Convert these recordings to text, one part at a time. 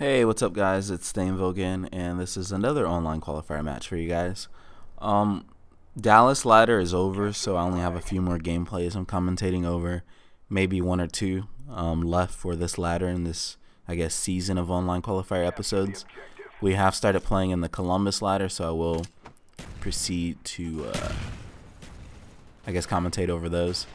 Hey, what's up guys? It's StainV again, and this is another online qualifier match for you guys. Dallas ladder is over, so I only have a few more gameplays I'm commentating over. Maybe one or two left for this ladder in this, I guess, season of online qualifier episodes. We have started playing in the Columbus ladder, so I will proceed to, I guess, commentate over those.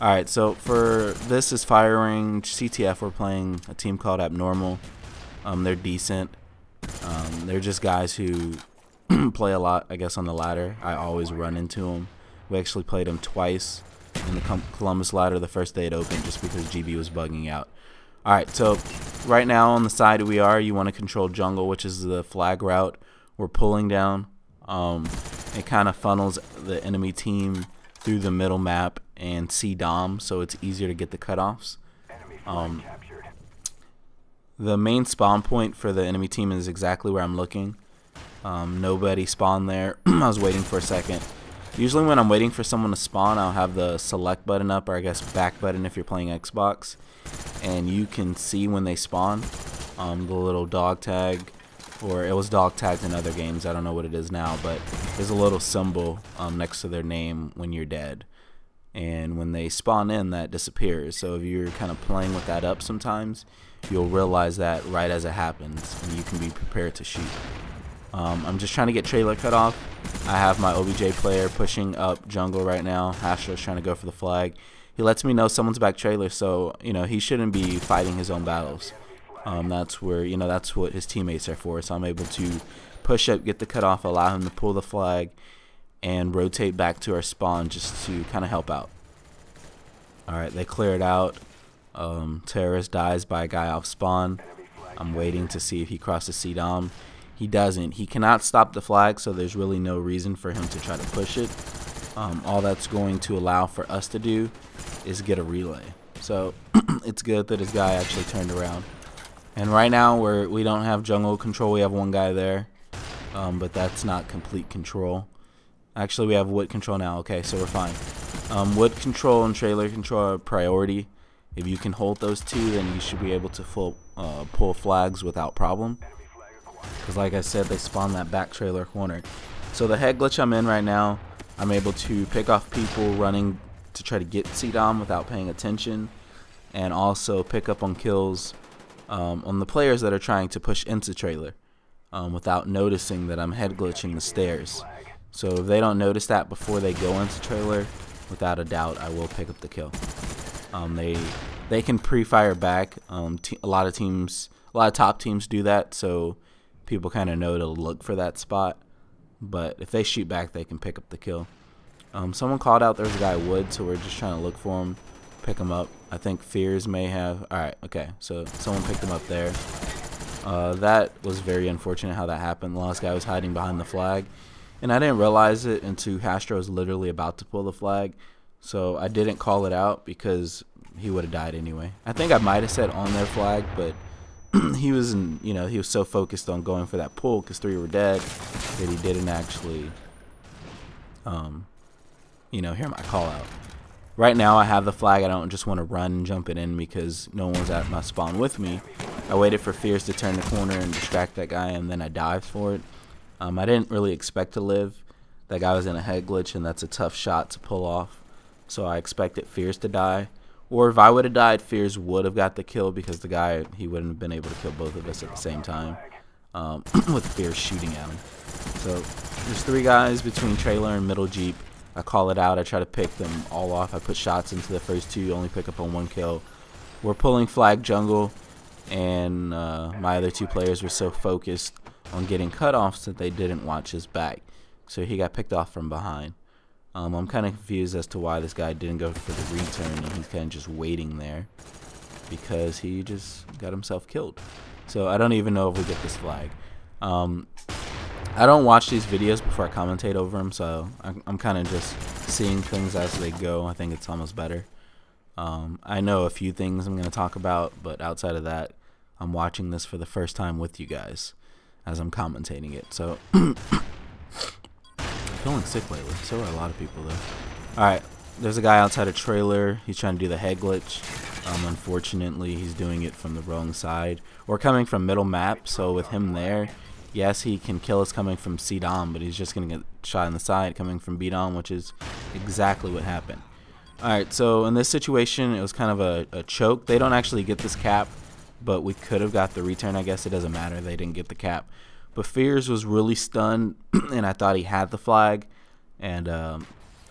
Alright, so for this is firing CTF. We're playing a team called Abnormal. They're decent. They're just guys who play a lot, I guess, on the ladder. I always run into them. We actually played them twice in the Columbus ladder the first day it opened just because GB was bugging out. Alright, so right now on the side you want to control jungle, which is the flag route. We're pulling down. It kind of funnels the enemy team through the middle map and see Dom, so it's easier to get the cutoffs. The main spawn point for the enemy team is exactly where I'm looking. Nobody spawned there. I was waiting for a second. Usually when I'm waiting for someone to spawn, I'll have the select button up, or I guess back button if you're playing Xbox, and you can see when they spawn. The little dog tag, or it was dog tagged in other games, I don't know what it is now, but there's a little symbol next to their name when you're dead. And when they spawn in, that disappears. So if you're kind of playing with that up sometimes, you'll realize that right as it happens, and you can be prepared to shoot. I'm just trying to get trailer cut off. I have my OBJ player pushing up jungle right now. Hastro's trying to go for the flag. He lets me know someone's back trailer, so he shouldn't be fighting his own battles. That's where that's what his teammates are for. So I'm able to push up, get the cut off, allow him to pull the flag, and rotate back to our spawn just to kind of help out. Alright, they clear it out. Terrorist dies by a guy off spawn. I'm waiting to see if he crosses C-Dom. He doesn't. He cannot stop the flag, so there's really no reason for him to try to push it. All that's going to allow for us to do is get a relay. So it's good that his guy actually turned around. And right now we don't have jungle control. We have one guy there, but that's not complete control. Actually, we have wood control now. Okay, so we're fine. Wood control and trailer control are priority. If you can hold those two, then you should be able to pull flags without problem. Because like I said, they spawn that back trailer corner. So the head glitch I'm in right now, I'm able to pick off people running to try to get C-Dom without paying attention. And also pick up on kills on the players that are trying to push into trailer without noticing that I'm head glitching the stairs. So if they don't notice that before they go into trailer, without a doubt, I will pick up the kill. They can pre-fire back. A lot of top teams do that, so people kind of know to look for that spot. But if they shoot back, they can pick up the kill. Someone called out there's a guy wood, so we're just trying to look for him, pick him up. I think Fears may have. All right, okay, so someone picked him up there. That was very unfortunate how that happened. The last guy was hiding behind the flag, and I didn't realize it until Hastro was literally about to pull the flag. So I didn't call it out because he would have died anyway. I think I might have said on their flag, but he was he was so focused on going for that pull because 3 were dead that he didn't actually hear my call out. Right now I have the flag. I don't just want to run and jump it in because no one's at my spawn with me. I waited for Fears to turn the corner and distract that guy, and then I dived for it. I didn't really expect to live. That guy was in a head glitch, and that's a tough shot to pull off. So I expected Fears to die. Or if I would have died, Fears would have got the kill because the guy, he wouldn't have been able to kill both of us at the same time with Fears shooting at him. So there's 3 guys between trailer and middle Jeep. I call it out. I try to pick them all off. I put shots into the first 2, only pick up on 1 kill. We're pulling flag jungle, and my other 2 players were so focused on getting cutoffs that they didn't watch his back. So he got picked off from behind. I'm kind of confused as to why this guy didn't go for the return, and he's kind of just waiting there because he just got himself killed. So I don't even know if we get this flag. I don't watch these videos before I commentate over them, so I'm kind of just seeing things as they go. I think it's almost better. I know a few things I'm going to talk about, but outside of that, I'm watching this for the first time with you guys as I'm commentating it. So feeling sick lately. So are a lot of people though. Alright, There's a guy outside a trailer. He's trying to do the head glitch. Unfortunately, he's doing it from the wrong side. We're coming from middle map, so with him there, yes, he can kill us coming from C-Dom, but he's just going to get shot in the side coming from B-Dom, which is exactly what happened. Alright, so in this situation, it was kind of a choke. They don't actually get this cap, but we could have got the return. I guess it doesn't matter. They didn't get the cap. But Fears was really stunned, and I thought he had the flag. And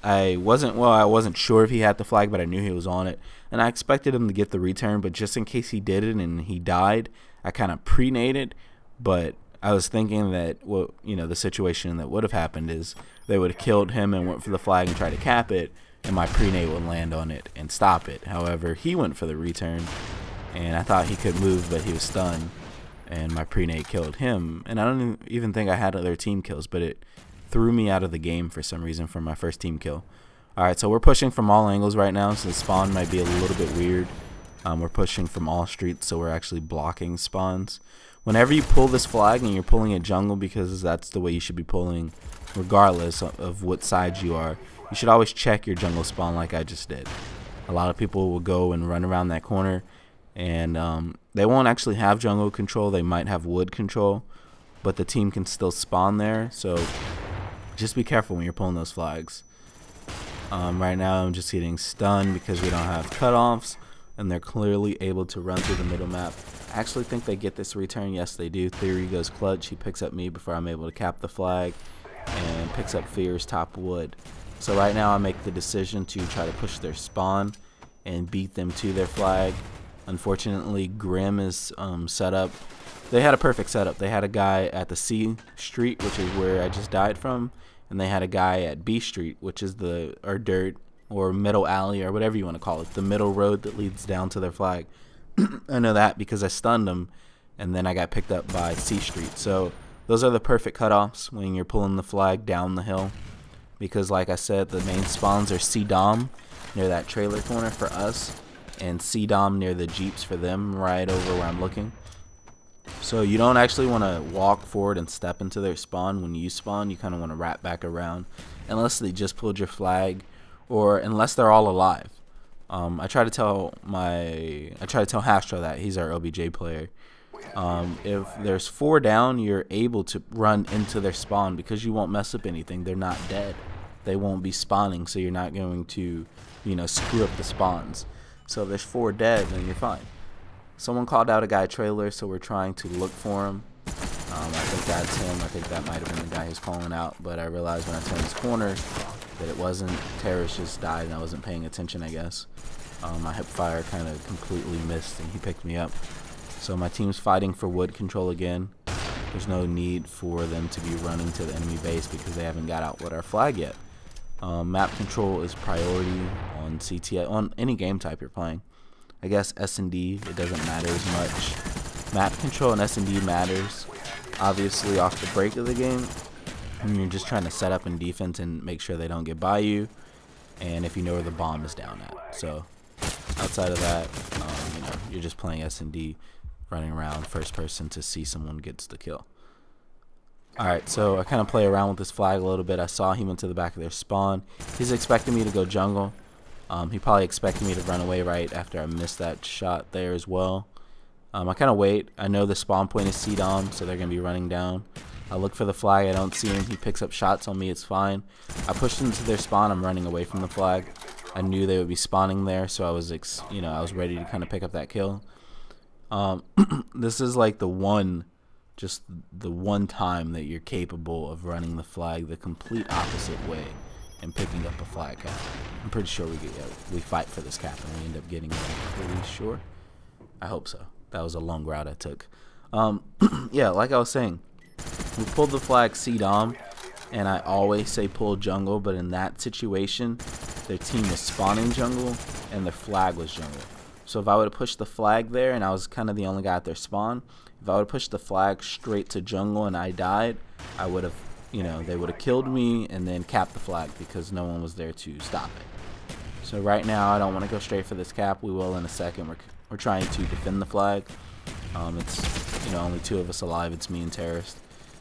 I wasn't sure if he had the flag, but I knew he was on it. And I expected him to get the return, but just in case he didn't and he died, I kind of pre-naded. But I was thinking that the situation that would have happened is they would have killed him and went for the flag and tried to cap it, and my pre-nade would land on it and stop it. However, he went for the return, and I thought he could move, but he was stunned, and my pre-nade killed him. And I don't even think I had other team kills, but it threw me out of the game for some reason for my first team kill. Alright, so we're pushing from all angles right now, so the spawn might be a little bit weird. We're pushing from all streets, so we're actually blocking spawns. Whenever you pull this flag and you're pulling it jungle, because that's the way you should be pulling regardless of what side you are, you should always check your jungle spawn like I just did. A lot of people will go and run around that corner, and they won't actually have jungle control. They might have wood control, but the team can still spawn there, so just be careful when you're pulling those flags. Right now I'm just getting stunned because we don't have cutoffs, and they're clearly able to run through the middle map. I actually think they get this return. Yes, they do. Theory goes clutch. He picks up me before I'm able to cap the flag, and picks up Fear's top wood. So right now I make the decision to try to push their spawn and beat them to their flag. Unfortunately, Grim is set up. They had a perfect setup. They had a guy at the C street, which is where I just died from, and they had a guy at B street, which is or dirt or middle alley or whatever you want to call it, the middle road that leads down to their flag. I know that because I stunned them, and then I got picked up by C street. So those are the perfect cutoffs when you're pulling the flag down the hill, because like I said, the main spawns are C-Dom near that trailer corner for us, and C-Dom near the jeeps for them, right over where I'm looking. So you don't actually want to walk forward and step into their spawn when you spawn. You kind of want to wrap back around, unless they just pulled your flag, or unless they're all alive. I try to tell Hastro that he's our OBJ player. If there's 4 down, you're able to run into their spawn because you won't mess up anything. They're not dead. They won't be spawning, so you're not going to, screw up the spawns. So if there's 4 dead, then you're fine. Someone called out a guy trailer, so we're trying to look for him. I think that's him. I think that might have been the guy who's calling out, but I realized when I turned this corner that it wasn't. Terrace just died and I wasn't paying attention, I guess. My hip fire kind of completely missed and he picked me up. So my team's fighting for wood control again. There's no need for them to be running to the enemy base because they haven't got out with our flag yet. Map control is priority on CTI, on any game type you're playing. I guess S&D, it doesn't matter as much. Map control and S&D matters, obviously, off the break of the game, when you're just trying to set up in defense and make sure they don't get by you, and if you know where the bomb is down at. So outside of that, you're just playing S&D, running around first person to see someone gets the kill. Alright, so I kind of play around with this flag a little bit. I saw he went to the back of their spawn. He's expecting me to go jungle. He probably expected me to run away right after I missed that shot there as well. I kind of wait. I know the spawn point is C-Dom, so they're going to be running down. I look for the flag. I don't see him. He picks up shots on me. It's fine. I pushed into their spawn. I'm running away from the flag. I knew they would be spawning there, so I was, I was ready to kind of pick up that kill. This is like the one time that you're capable of running the flag the complete opposite way and picking up a flag cap. I'm pretty sure we fight for this cap and we end up getting it. I'm pretty sure. I hope so. That was a long route I took. Yeah, like I was saying, we pulled the flag C-Dom, and I always say pull jungle, but in that situation, their team was spawning jungle and their flag was jungle. So if I would have pushed the flag there and I was kind of the only guy at their spawn, if I would have pushed the flag straight to jungle and I died, I would have, they would have killed me and then capped the flag because no one was there to stop it. So right now I don't want to go straight for this cap. We will in a second. We're trying to defend the flag. It's only 2 of us alive. It's me and Terrorist.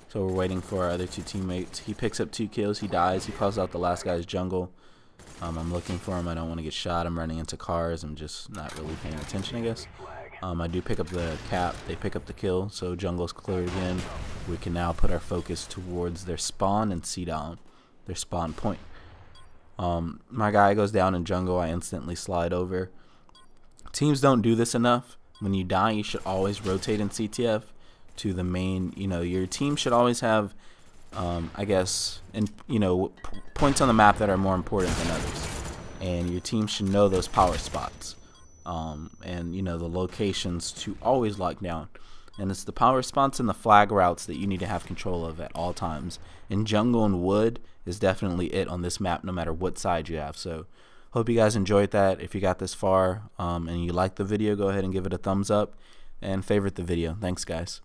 So we're waiting for our other 2 teammates. He picks up 2 kills. He dies. He calls out the last guy's jungle. I'm looking for them. I don't want to get shot. I'm running into cars. I'm just not really paying attention, I guess. I do pick up the cap. They pick up the kill, so jungle's clear again. We can now put our focus towards their spawn and see down their spawn point. My guy goes down in jungle. I instantly slide over. Teams don't do this enough. When you die, you should always rotate in CTF to the main. You know, your team should always have, I guess, and points on the map that are more important than others. And your team should know those power spots, and the locations to always lock down. And it's the power spots and the flag routes that you need to have control of at all times. And jungle and wood is definitely it on this map, no matter what side you have. So hope you guys enjoyed that. If you got this far and you liked the video, go ahead and give it a thumbs up and favorite the video. Thanks, guys.